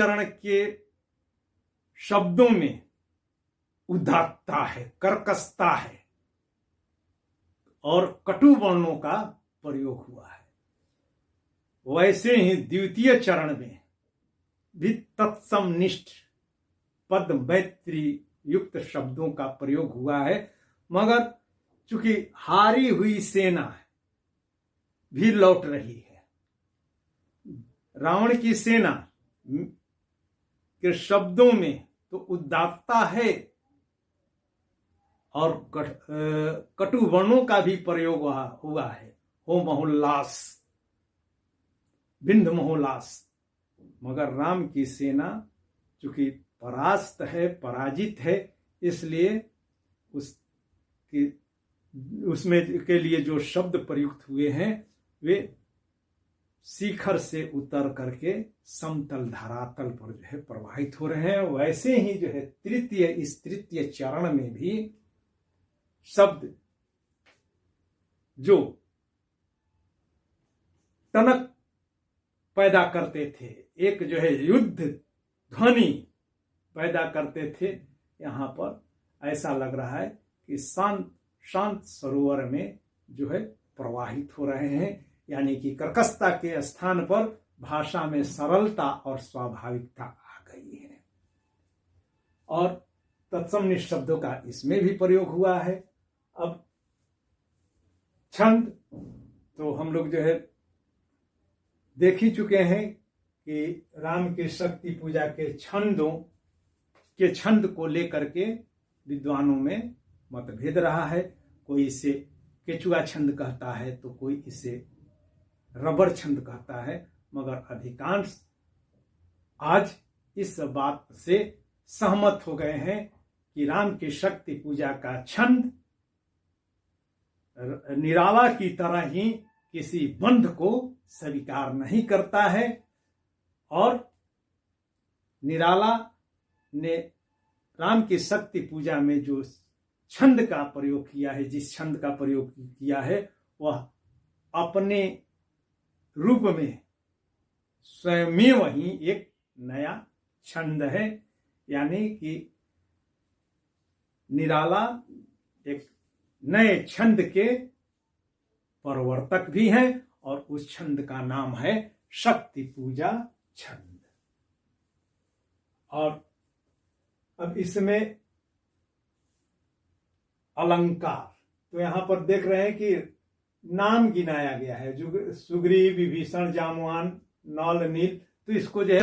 चरण के शब्दों में उदात्तता है, कर्कशता है और कटु वर्णों का प्रयोग हुआ है। वैसे ही द्वितीय चरण में भी तत्समनिष्ठ पद मैत्री युक्त शब्दों का प्रयोग हुआ है, मगर चूंकि हारी हुई सेना भी लौट रही है, रावण की सेना के शब्दों में तो उदात्तता है और कटु वर्णों का भी प्रयोग हुआ है। हो महोल्लास, बिंद महोल्लास, मगर राम की सेना चूंकि परास्त है, पराजित है, इसलिए उसमें के लिए जो शब्द प्रयुक्त हुए हैं वे शिखर से उतर करके समतल धरातल पर जो है प्रवाहित हो रहे हैं। वैसे ही जो है इस तृतीय चरण में भी शब्द जो टनक पैदा करते थे, एक जो है युद्ध ध्वनि पैदा करते थे, यहाँ पर ऐसा लग रहा है कि शांत सरोवर में जो है प्रवाहित हो रहे हैं, यानी कि कर्कशता के स्थान पर भाषा में सरलता और स्वाभाविकता आ गई है। और तत्समनिष्ठ शब्दों का इसमें भी प्रयोग हुआ है। अब छंद तो हम लोग जो है देख ही चुके हैं कि राम के शक्ति पूजा के छंद को लेकर के विद्वानों में मतभेद रहा है। कोई इसे केचुआ छंद कहता है तो कोई इसे रबर छंद कहता है, मगर अधिकांश आज इस बात से सहमत हो गए हैं कि राम की शक्ति पूजा का छंद निराला की तरह ही किसी बंध को स्वीकार नहीं करता है, और निराला ने राम की शक्ति पूजा में जो छंद का प्रयोग किया है, जिस छंद का प्रयोग किया है, वह अपने रूप में स्वयं ही एक नया छंद है, यानी कि निराला एक नए छंद के प्रवर्तक भी हैं और उस छंद का नाम है शक्ति पूजा छंद। और अब इसमें अलंकार तो यहां पर देख रहे हैं कि नाम गिनाया गया है, सुग्रीव, विभीषण, जामवान, नल, नील, तो इसको जो है